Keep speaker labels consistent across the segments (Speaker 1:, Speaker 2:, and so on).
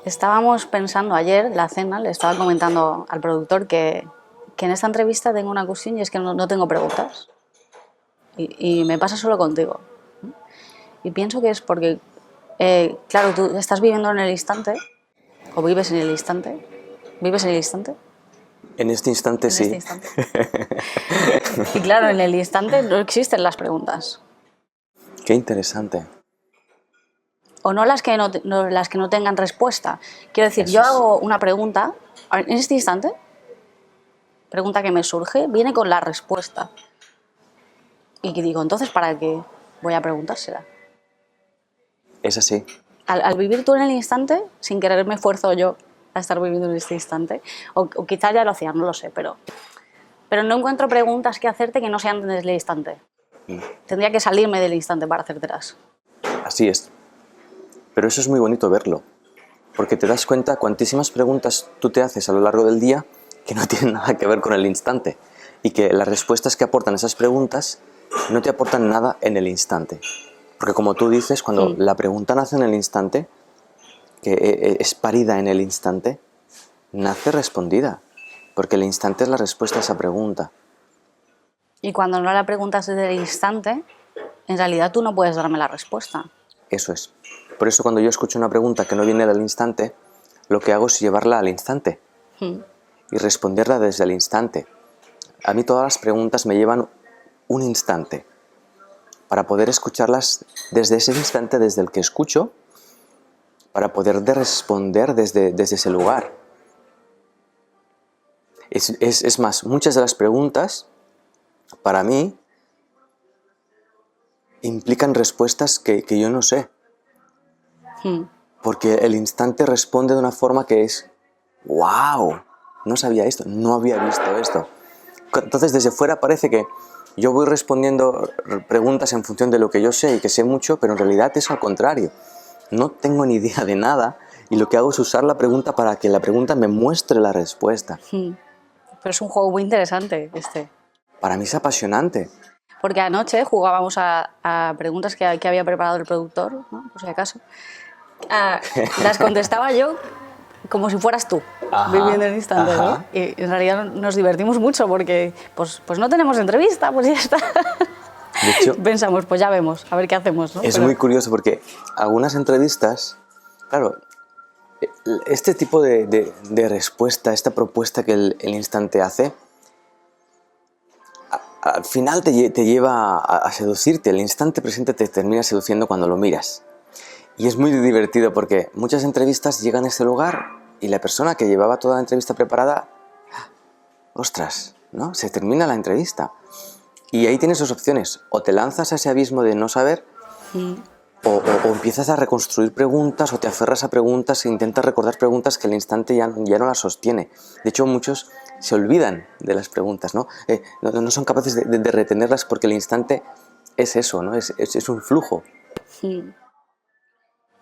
Speaker 1: Estábamos pensando ayer, la cena, le estaba comentando al productor que en esta entrevista tengo una cuestión y es que no tengo preguntas. Y me pasa solo contigo. Y pienso que es porque, claro, tú estás viviendo en el instante, o vives en el instante. ¿Vives en el instante?
Speaker 2: En este instante
Speaker 1: En
Speaker 2: sí.
Speaker 1: este instante. Y claro, en el instante no existen las preguntas.
Speaker 2: Qué interesante.
Speaker 1: O no las que las que no tengan respuesta. Quiero decir,
Speaker 2: Eso
Speaker 1: yo
Speaker 2: es.
Speaker 1: hago una pregunta, en este instante, pregunta que me surge, viene con la respuesta. Y que digo, entonces, ¿para qué voy a preguntársela?
Speaker 2: Es así.
Speaker 1: Al vivir tú en el instante, sin querer me esfuerzo yo a estar viviendo en este instante, o quizás ya lo hacía, no lo sé, pero no encuentro preguntas que hacerte que no sean desde el instante. Tendría que salirme del instante para hacértelas.
Speaker 2: Así es. Pero eso es muy bonito verlo. Porque te das cuenta cuantísimas preguntas tú te haces a lo largo del día que no tienen nada que ver con el instante. Y que las respuestas que aportan esas preguntas no te aportan nada en el instante. Porque como tú dices, cuando la pregunta nace en el instante, que es parida en el instante, nace respondida. Porque el instante es la respuesta a esa pregunta.
Speaker 1: Y cuando no la preguntas desde el instante, en realidad tú no puedes darme la respuesta.
Speaker 2: Eso es. Por eso cuando yo escucho una pregunta que no viene del instante, lo que hago es llevarla al instante y responderla desde el instante. A mí todas las preguntas me llevan un instante para poder escucharlas desde ese instante, desde el que escucho, para poder responder desde ese lugar. Es más, muchas de las preguntas, para mí, implican respuestas que yo no sé. Porque el instante responde de una forma que es ¡wow! No sabía esto, no había visto esto. Entonces desde fuera parece que yo voy respondiendo preguntas en función de lo que yo sé y que sé mucho, pero en realidad es al contrario. No tengo ni idea de nada y lo que hago es usar la pregunta para que la pregunta me muestre la respuesta.
Speaker 1: Pero es un juego muy interesante este.
Speaker 2: Para mí es apasionante.
Speaker 1: Porque anoche jugábamos a preguntas que había preparado el productor, ¿no? Por si acaso. Las contestaba yo como si fueras tú, viviendo el instante, ¿no? Y en realidad nos divertimos mucho porque pues no tenemos entrevista, pues ya está.
Speaker 2: De hecho,
Speaker 1: pensamos, pues ya vemos, a ver qué hacemos, ¿no?
Speaker 2: es muy curioso porque algunas entrevistas, claro, este tipo de respuesta, esta propuesta que el instante hace, al final te lleva a seducirte. El instante presente te termina seduciendo cuando lo miras. Y es muy divertido porque muchas entrevistas llegan a este lugar y la persona que llevaba toda la entrevista preparada, ostras, ¿no? Se termina la entrevista. Y ahí tienes dos opciones. O te lanzas a ese abismo de no saber, o empiezas a reconstruir preguntas, o te aferras a preguntas e intentas recordar preguntas que el instante ya no las sostiene. De hecho, muchos se olvidan de las preguntas, ¿no? No son capaces de retenerlas porque el instante es eso, ¿no? Es un flujo.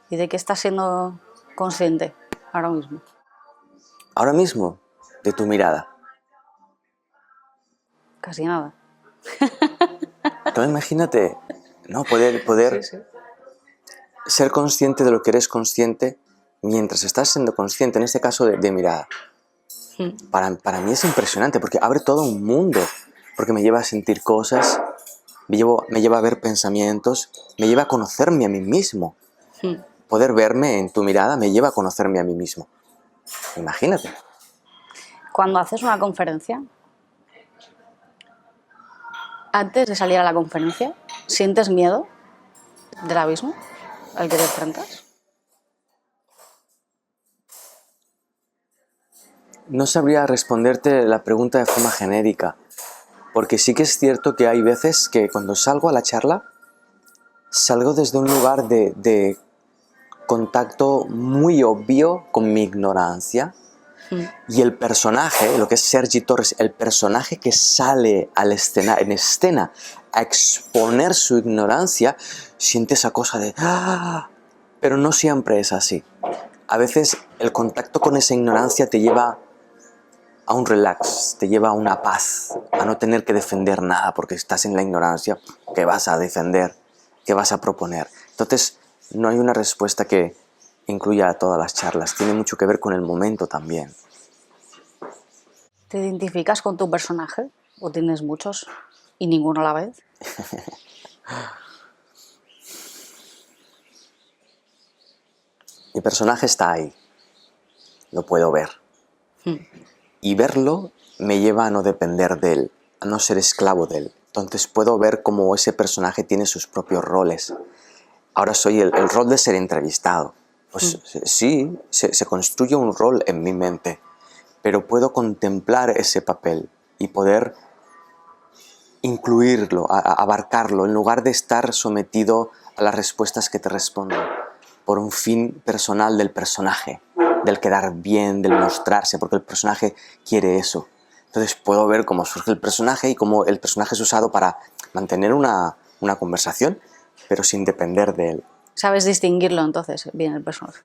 Speaker 1: ¿Y de qué estás siendo consciente ahora mismo?
Speaker 2: Ahora mismo, de tu mirada.
Speaker 1: Casi nada.
Speaker 2: Tú imagínate, ¿no? Poder
Speaker 1: Sí.
Speaker 2: ser consciente de lo que eres consciente mientras estás siendo consciente, en este caso de mirada. Para mí es impresionante porque abre todo un mundo, porque me lleva a sentir cosas, me lleva a ver pensamientos, me lleva a conocerme a mí mismo. Poder verme en tu mirada me lleva a conocerme a mí mismo. Imagínate.
Speaker 1: Cuando haces una conferencia, antes de salir a la conferencia, ¿sientes miedo del abismo al que te enfrentas?
Speaker 2: No sabría responderte la pregunta de forma genérica, porque sí que es cierto que hay veces que cuando salgo a la charla, salgo desde un lugar de contacto muy obvio con mi ignorancia. Y el personaje, lo que es Sergi Torres, el personaje que sale en escena a exponer su ignorancia, siente esa cosa de ¡ah! Pero no siempre es así. A veces el contacto con esa ignorancia te lleva a un relax, te lleva a una paz, a no tener que defender nada porque estás en la ignorancia. ¿Qué vas a defender? ¿Qué vas a proponer? Entonces no hay una respuesta que incluya todas las charlas. Tiene mucho que ver con el momento también.
Speaker 1: ¿Te identificas con tu personaje? ¿O tienes muchos y ninguno a la vez?
Speaker 2: Mi personaje está ahí. Lo puedo ver. Y verlo me lleva a no depender de él, a no ser esclavo de él. Entonces puedo ver cómo ese personaje tiene sus propios roles. Ahora soy el rol de ser entrevistado. Pues sí, se construye un rol en mi mente, pero puedo contemplar ese papel y poder incluirlo, abarcarlo, en lugar de estar sometido a las respuestas que te responden por un fin personal del personaje, del quedar bien, del mostrarse, porque el personaje quiere eso. Entonces puedo ver cómo surge el personaje y cómo el personaje es usado para mantener una conversación, pero sin depender de él.
Speaker 1: ¿Sabes distinguirlo entonces bien el personaje?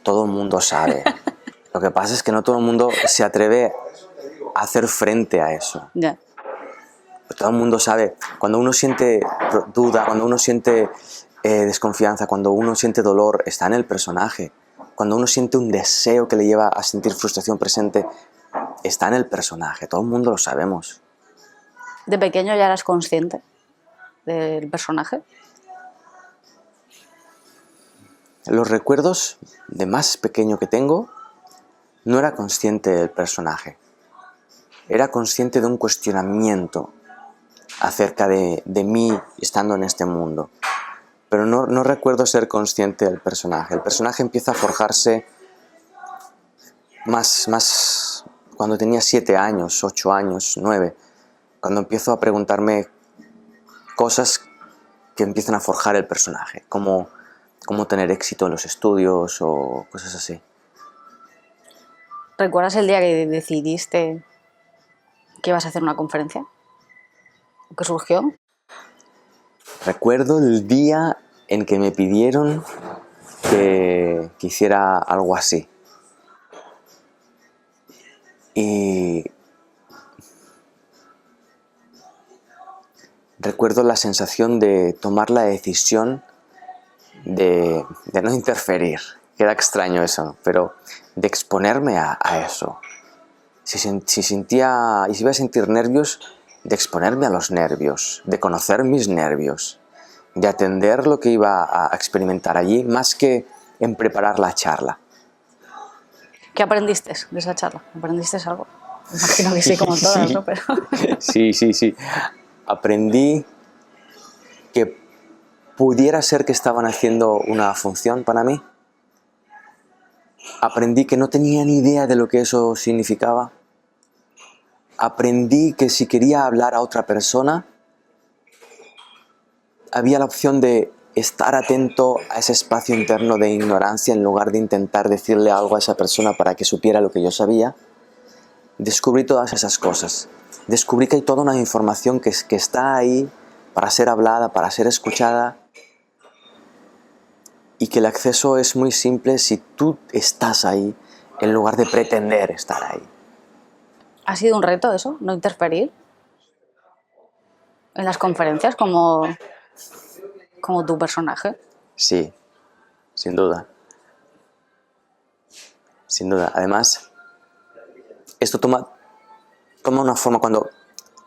Speaker 2: Todo el mundo sabe. Lo que pasa es que no todo el mundo se atreve a hacer frente a eso.
Speaker 1: Ya.
Speaker 2: Todo el mundo sabe, cuando uno siente duda, cuando uno siente desconfianza, cuando uno siente dolor, está en el personaje. Cuando uno siente un deseo que le lleva a sentir frustración presente, está en el personaje. Todo el mundo lo sabemos.
Speaker 1: ¿De pequeño ya eras consciente del personaje?
Speaker 2: Los recuerdos de más pequeño que tengo, no era consciente del personaje. Era consciente de un cuestionamiento acerca de mí estando en este mundo. Pero no recuerdo ser consciente del personaje. El personaje empieza a forjarse más cuando tenía 7 años, 8 años, 9. Cuando empiezo a preguntarme cosas que empiezan a forjar el personaje. Cómo tener éxito en los estudios o cosas así.
Speaker 1: ¿Recuerdas el día que decidiste que ibas a hacer una conferencia? ¿Qué surgió?
Speaker 2: Recuerdo el día en que me pidieron que hiciera algo así. Y recuerdo la sensación de tomar la decisión de no interferir. Queda extraño eso, pero de exponerme a eso. Si iba a sentir nervios, de exponerme a los nervios, de conocer mis nervios, de atender lo que iba a experimentar allí, más que en preparar la charla.
Speaker 1: ¿Qué aprendiste de esa charla? ¿Aprendiste algo? Imagino que sí, como todas, ¿no? Pero...
Speaker 2: Sí. Aprendí que pudiera ser que estaban haciendo una función para mí. Aprendí que no tenía ni idea de lo que eso significaba. Aprendí que si quería hablar a otra persona, había la opción de estar atento a ese espacio interno de ignorancia en lugar de intentar decirle algo a esa persona para que supiera lo que yo sabía. Descubrí todas esas cosas. Descubrí que hay toda una información que está ahí para ser hablada, para ser escuchada, y que el acceso es muy simple si tú estás ahí en lugar de pretender estar ahí.
Speaker 1: ¿Ha sido un reto eso, no interferir en las conferencias como tu personaje?
Speaker 2: Sí, sin duda. Sin duda. Además, esto toma una forma cuando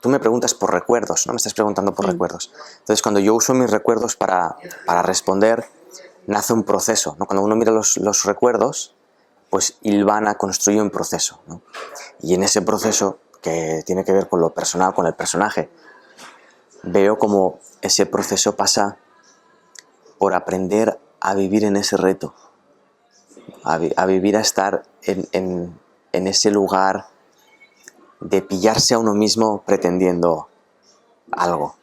Speaker 2: tú me preguntas por recuerdos, ¿no? Me estás preguntando por recuerdos. Entonces, cuando yo uso mis recuerdos para responder, nace un proceso, ¿no? Cuando uno mira los recuerdos, pues hilvana, construye un proceso, ¿no? Y en ese proceso, que tiene que ver con lo personal, con el personaje, veo como ese proceso pasa por aprender a vivir en ese reto, a vivir, a estar en ese lugar de pillarse a uno mismo pretendiendo algo.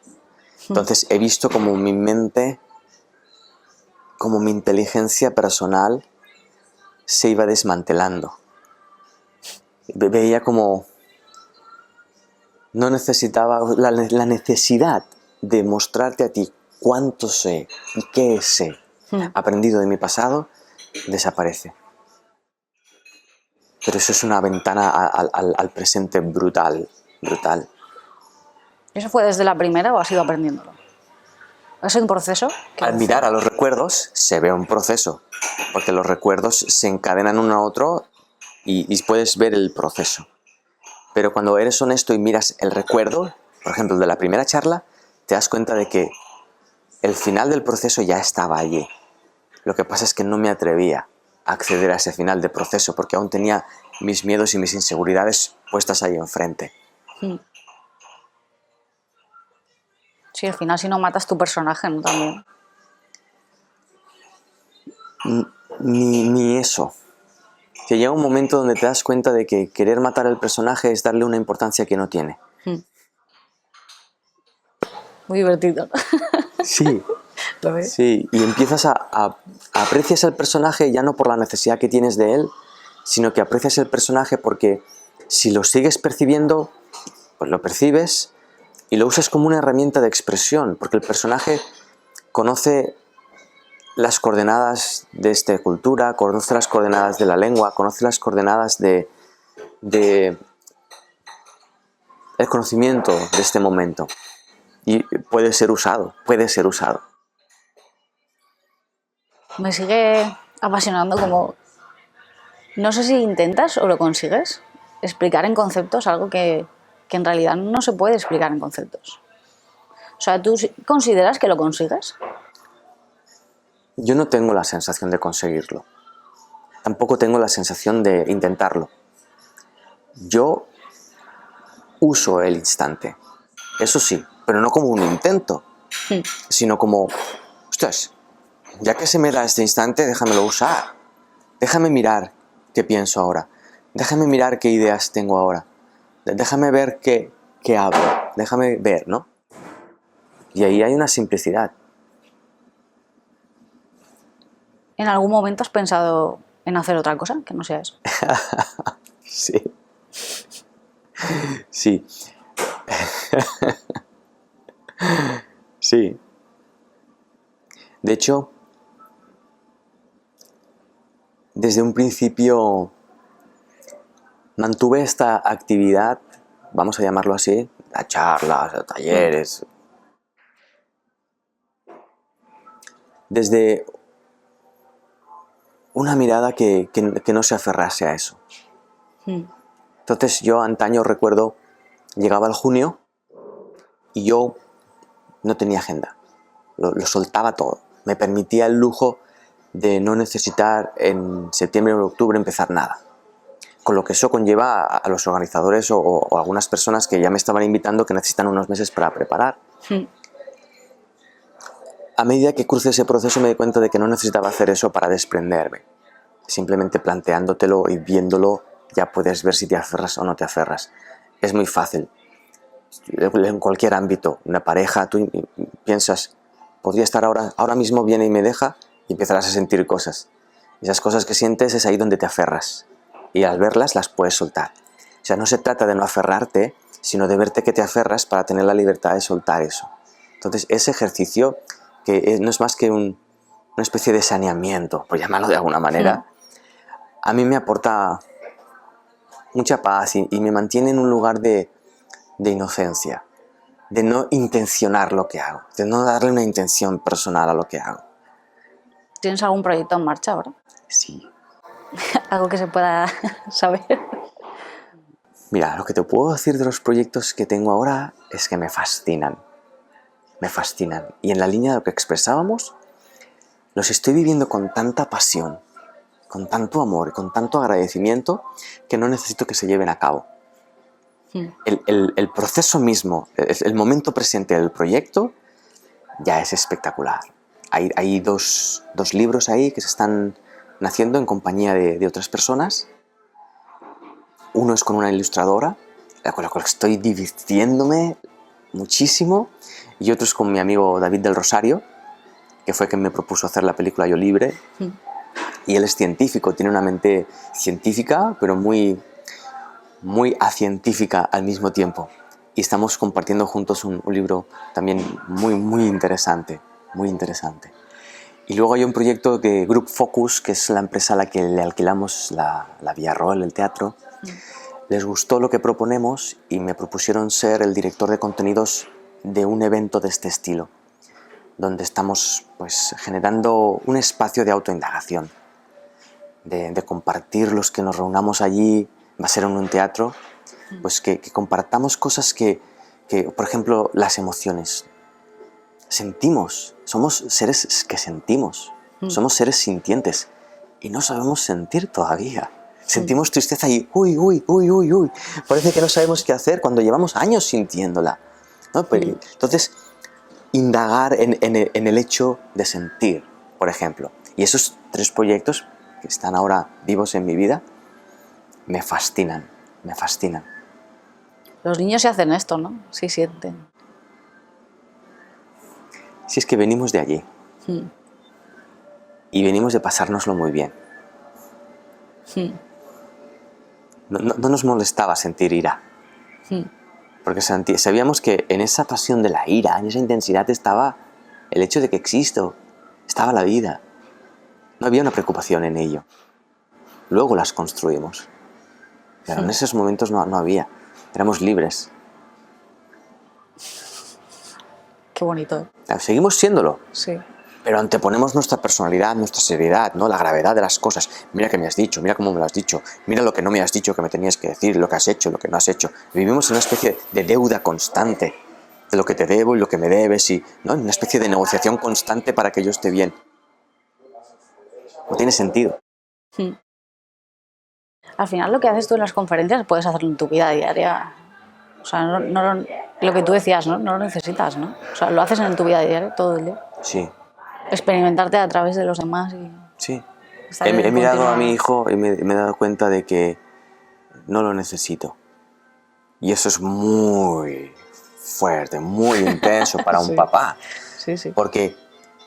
Speaker 2: Entonces he visto como mi mente, como mi inteligencia personal se iba desmantelando. Veía como no necesitaba, la necesidad de mostrarte a ti cuánto sé y qué sé aprendido de mi pasado desaparece. Pero eso es una ventana al presente brutal.
Speaker 1: ¿Eso fue desde la primera o has ido aprendiéndolo? ¿Es un proceso?
Speaker 2: Al mirar a los recuerdos se ve un proceso, porque los recuerdos se encadenan uno a otro y puedes ver el proceso. Pero cuando eres honesto y miras el recuerdo, por ejemplo, el de la primera charla, te das cuenta de que el final del proceso ya estaba allí. Lo que pasa es que no me atrevía a acceder a ese final de proceso porque aún tenía mis miedos y mis inseguridades puestas ahí enfrente.
Speaker 1: Sí, al final si no matas tu personaje, ¿no? También.
Speaker 2: Ni eso. Que llega un momento donde te das cuenta de que querer matar al personaje es darle una importancia que no tiene.
Speaker 1: Muy divertido.
Speaker 2: Sí.
Speaker 1: ¿Lo ves?
Speaker 2: Sí, y empiezas aprecias el personaje ya no por la necesidad que tienes de él, sino que aprecias el personaje porque si lo sigues percibiendo, pues lo percibes y lo usas como una herramienta de expresión, porque el personaje conoce las coordenadas de esta cultura, conoce las coordenadas de la lengua, conoce las coordenadas de el conocimiento de este momento y puede ser usado, puede ser usado.
Speaker 1: Me sigue apasionando como... No sé si intentas o lo consigues explicar en conceptos algo que en realidad no se puede explicar en conceptos. O sea, ¿tú consideras que lo consigues?
Speaker 2: Yo no tengo la sensación de conseguirlo. Tampoco tengo la sensación de intentarlo. Yo uso el instante. Eso sí, pero no como un intento, sino como, ostras, ya que se me da este instante, déjamelo usar. Déjame mirar qué pienso ahora. Déjame mirar qué ideas tengo ahora. Déjame ver qué hablo. Déjame ver, ¿no? Y ahí hay una simplicidad.
Speaker 1: ¿En algún momento has pensado en hacer otra cosa que no sea eso?
Speaker 2: Sí. Sí. Sí. De hecho, desde un principio mantuve esta actividad, vamos a llamarlo así, a charlas, a talleres, desde una mirada que no se aferrase a eso. Entonces yo antaño recuerdo, llegaba el junio y yo no tenía agenda, lo soltaba todo. Me permitía el lujo de no necesitar en septiembre o octubre empezar nada. Con lo que eso conlleva a los organizadores o algunas personas que ya me estaban invitando que necesitan unos meses para preparar. A medida que crucé ese proceso me di cuenta de que no necesitaba hacer eso para desprenderme. Simplemente planteándotelo y viéndolo ya puedes ver si te aferras o no te aferras. Es muy fácil. En cualquier ámbito, una pareja, tú piensas, podría estar ahora mismo viene y me deja y empezarás a sentir cosas. Esas cosas que sientes es ahí donde te aferras. Y al verlas las puedes soltar. O sea, no se trata de no aferrarte, sino de verte que te aferras para tener la libertad de soltar eso. Entonces, ese ejercicio, que no es más que una especie de saneamiento, por llamarlo de alguna manera, a mí me aporta mucha paz y me mantiene en un lugar de inocencia, de no intencionar lo que hago, de no darle una intención personal a lo que hago.
Speaker 1: ¿Tienes algún proyecto en marcha ahora?
Speaker 2: Sí.
Speaker 1: Algo que se pueda saber.
Speaker 2: Mira, lo que te puedo decir de los proyectos que tengo ahora es que me fascinan. Me fascinan. Y en la línea de lo que expresábamos, los estoy viviendo con tanta pasión, con tanto amor y con tanto agradecimiento que no necesito que se lleven a cabo. El proceso mismo, el momento presente del proyecto ya es espectacular. Hay dos libros ahí que se están naciendo en compañía de otras personas. Uno es con una ilustradora, con la cual estoy divirtiéndome muchísimo, y otro es con mi amigo David del Rosario, que fue quien me propuso hacer la película Yo Libre. Y él es científico, tiene una mente científica, pero muy acientífica al mismo tiempo. Y estamos compartiendo juntos un libro también muy interesante, muy interesante. Y luego hay un proyecto de Group Focus, que es la empresa a la que le alquilamos la Villarroel, el teatro. Les gustó lo que proponemos y me propusieron ser el director de contenidos de un evento de este estilo. donde estamos pues, generando un espacio de autoindagación, de compartir los que nos reunamos allí, va a ser en un teatro, pues que compartamos cosas que, por ejemplo, las emociones. Sentimos, somos seres que sentimos, somos seres sintientes y no sabemos sentir todavía. Sentimos tristeza y uy, uy, uy, uy, uy. Parece que no sabemos qué hacer cuando llevamos años sintiéndola, ¿no? Pues, entonces, indagar en el hecho de sentir, por ejemplo. Y esos 3 proyectos que están ahora vivos en mi vida me fascinan, me fascinan.
Speaker 1: Los niños se hacen esto, ¿no? Sí sienten.
Speaker 2: Si es que venimos de allí y venimos de pasárnoslo muy bien. No nos molestaba sentir ira, porque sabíamos que en esa pasión de la ira, en esa intensidad estaba el hecho de que existo, estaba la vida. No había una preocupación en ello. Luego las construimos, pero en esos momentos no había, éramos libres.
Speaker 1: Qué bonito.
Speaker 2: Seguimos siéndolo.
Speaker 1: Sí.
Speaker 2: Pero anteponemos nuestra personalidad, nuestra seriedad, ¿no? La gravedad de las cosas. Mira qué me has dicho, mira cómo me lo has dicho, mira lo que no me has dicho que me tenías que decir, lo que has hecho, lo que no has hecho. Vivimos en una especie de deuda constante de lo que te debo y lo que me debes, y ¿no? Una especie de negociación constante para que yo esté bien. No tiene sentido.
Speaker 1: Al final lo que haces tú en las conferencias puedes hacerlo en tu vida diaria. O sea, lo que tú decías, ¿no? No lo necesitas, ¿no? O sea, lo haces en tu vida diaria todo el día.
Speaker 2: Sí.
Speaker 1: Experimentarte a través de los demás y...
Speaker 2: Sí.
Speaker 1: estar
Speaker 2: He
Speaker 1: en
Speaker 2: mirado
Speaker 1: continua-
Speaker 2: a mi hijo y me he dado cuenta de que no lo necesito. Y eso es muy fuerte, muy intenso para un
Speaker 1: Sí.
Speaker 2: papá.
Speaker 1: Sí, sí.
Speaker 2: Porque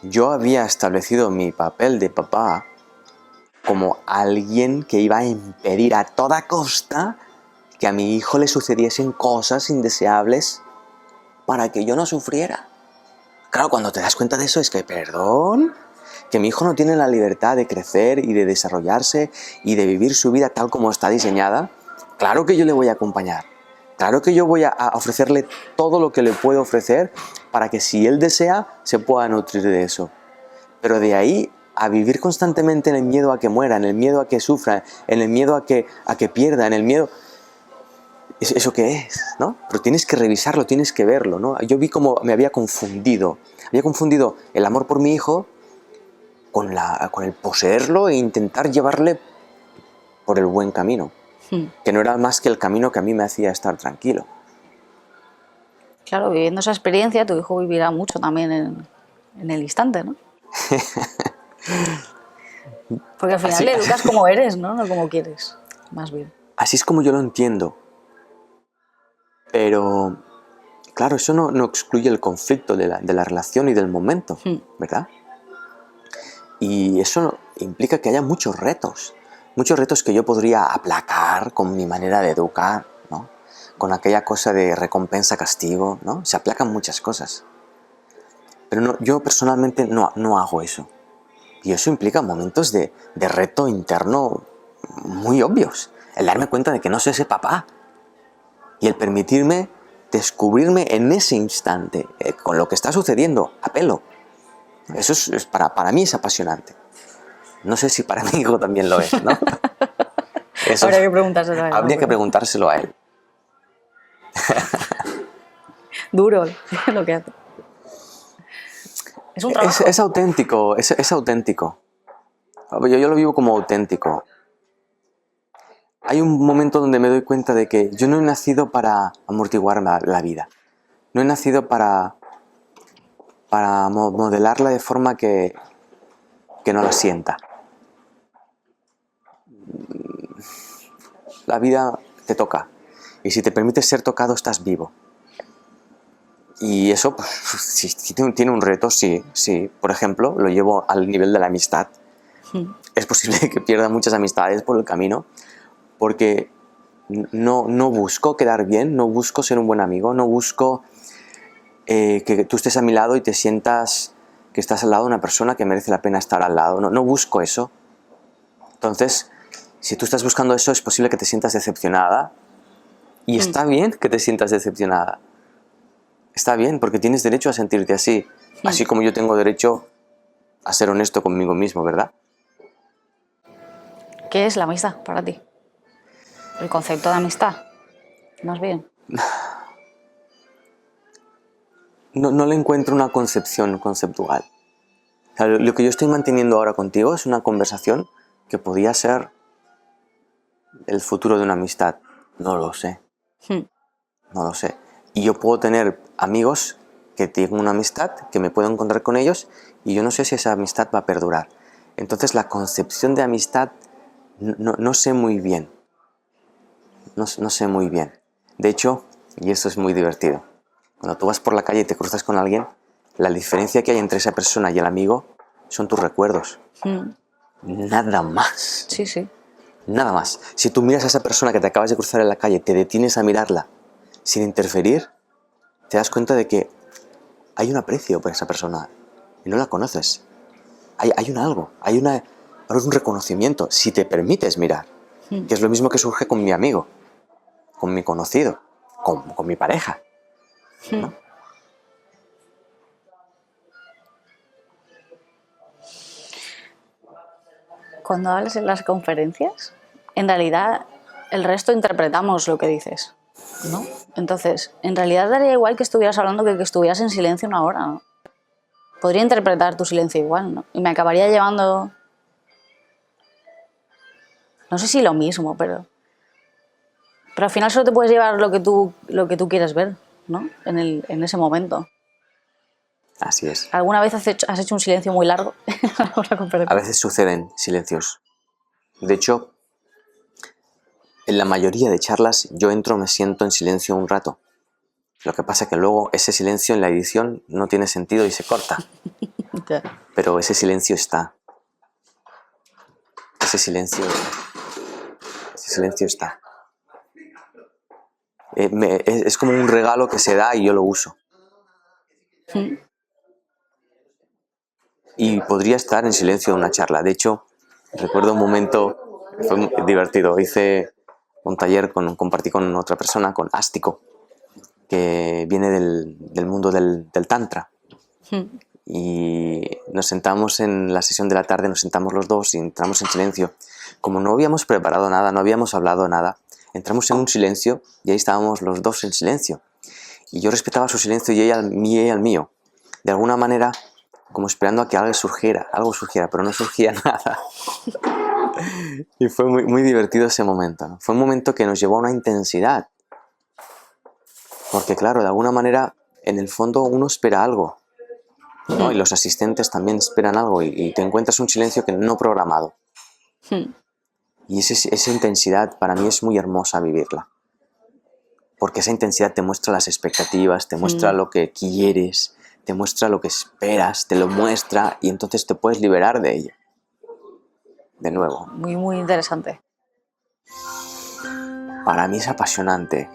Speaker 2: yo había establecido mi papel de papá como alguien que iba a impedir a toda costa que a mi hijo le sucediesen cosas indeseables para que yo no sufriera. Claro, cuando te das cuenta de eso es que, perdón, que mi hijo no tiene la libertad de crecer y de desarrollarse y de vivir su vida tal como está diseñada. Claro que yo le voy a acompañar. Claro que yo voy a ofrecerle todo lo que le puedo ofrecer para que si él desea se pueda nutrir de eso. Pero de ahí a vivir constantemente en el miedo a que muera, en el miedo a que sufra, en el miedo a que pierda, en el miedo... ¿Eso qué es? ¿No? Pero tienes que revisarlo, tienes que verlo, ¿no? Yo vi cómo me había confundido. Había confundido el amor por mi hijo con el poseerlo e intentar llevarle por el buen camino. Que no era más que el camino que a mí me hacía estar tranquilo.
Speaker 1: Claro, viviendo esa experiencia, tu hijo vivirá mucho también en el instante, ¿no? Porque al final le educas como eres, ¿no? No como quieres, más bien.
Speaker 2: Así es como yo lo entiendo. Pero, claro, eso no excluye el conflicto de la relación y del momento, ¿verdad? Y eso implica que haya muchos retos que yo podría aplacar con mi manera de educar, ¿no? Con aquella cosa de recompensa-castigo, ¿no? Se aplacan muchas cosas. Pero no, yo personalmente no hago eso. Y eso implica momentos de reto interno muy obvios. El darme cuenta de que no soy ese papá. Y el permitirme descubrirme en ese instante, con lo que está sucediendo, a pelo. Eso es para mí es apasionante. No sé si para mi hijo también lo es, ¿no? Eso,
Speaker 1: Habría que preguntárselo a él.
Speaker 2: habría que preguntárselo a él.
Speaker 1: Duro lo que hace. Es un trabajo.
Speaker 2: Es auténtico, es auténtico. Yo lo vivo como auténtico. Hay un momento donde me doy cuenta de que yo no he nacido para amortiguar la vida. No he nacido para modelarla de forma que no la sienta. La vida te toca. Y si te permites ser tocado, estás vivo. Y eso, pues, si tiene un reto, sí. Por ejemplo, lo llevo al nivel de la amistad. Es posible que pierda muchas amistades por el camino, porque no busco quedar bien, no busco ser un buen amigo, no busco que tú estés a mi lado y te sientas que estás al lado de una persona que merece la pena estar al lado. No busco eso. Entonces, si tú estás buscando eso, es posible que te sientas decepcionada. Y está bien que te sientas decepcionada. Está bien, porque tienes derecho a sentirte así. Así como yo tengo derecho a ser honesto conmigo mismo, ¿verdad?
Speaker 1: ¿Qué es la amistad para ti? El concepto de amistad, más bien.
Speaker 2: No le encuentro una concepción conceptual. O sea, lo que yo estoy manteniendo ahora contigo es una conversación que podía ser el futuro de una amistad. No lo sé. No lo sé. Y yo puedo tener amigos que tienen una amistad, que me puedo encontrar con ellos, y yo no sé si esa amistad va a perdurar. Entonces la concepción de amistad no sé muy bien. No sé muy bien. De hecho, y esto es muy divertido, cuando tú vas por la calle y te cruzas con alguien, la diferencia que hay entre esa persona y el amigo son tus recuerdos. Nada más.
Speaker 1: Sí, sí.
Speaker 2: Nada más. Si tú miras a esa persona que te acabas de cruzar en la calle, te detienes a mirarla sin interferir, te das cuenta de que hay un aprecio por esa persona y no la conoces. Hay un algo, hay un reconocimiento, si te permites mirar, que es lo mismo que surge con mi amigo, con mi conocido, con mi pareja, ¿no?
Speaker 1: Cuando hablas en las conferencias, en realidad el resto interpretamos lo que dices, ¿no? Entonces, en realidad daría igual que estuvieras hablando que estuvieras en silencio una hora, ¿no? Podría interpretar tu silencio igual, ¿no? Y me acabaría llevando... No sé si lo mismo, pero al final solo te puedes llevar lo que tú quieres ver, ¿no? En ese momento.
Speaker 2: Así es.
Speaker 1: ¿Alguna vez has hecho un silencio muy largo?
Speaker 2: A veces suceden silencios. De hecho, en la mayoría de charlas yo entro, me siento en silencio un rato. Lo que pasa es que luego ese silencio en la edición no tiene sentido y se corta. Pero ese silencio está. Ese silencio está. Es como un regalo que se da y yo lo uso. Y podría estar en silencio en una charla. De hecho, recuerdo un momento, fue muy divertido. Hice un taller, compartí con otra persona, con Ástico, que viene del mundo del Tantra. Y nos sentamos en la sesión de la tarde, nos sentamos los dos y entramos en silencio. Como no habíamos preparado nada, no habíamos hablado nada, entramos en un silencio y ahí estábamos los dos en silencio. Y yo respetaba su silencio y ella el mío. De alguna manera, como esperando a que algo surgiera, pero no surgía nada. Y fue muy, muy divertido ese momento, ¿no? Fue un momento que nos llevó a una intensidad. Porque claro, de alguna manera, en el fondo uno espera algo, ¿no? Y los asistentes también esperan algo y te encuentras un silencio que no programado. Y esa intensidad para mí es muy hermosa vivirla. Porque esa intensidad te muestra las expectativas, te muestra lo que quieres, te muestra lo que esperas, te lo muestra y entonces te puedes liberar de ello. De nuevo.
Speaker 1: Muy, muy interesante.
Speaker 2: Para mí es apasionante.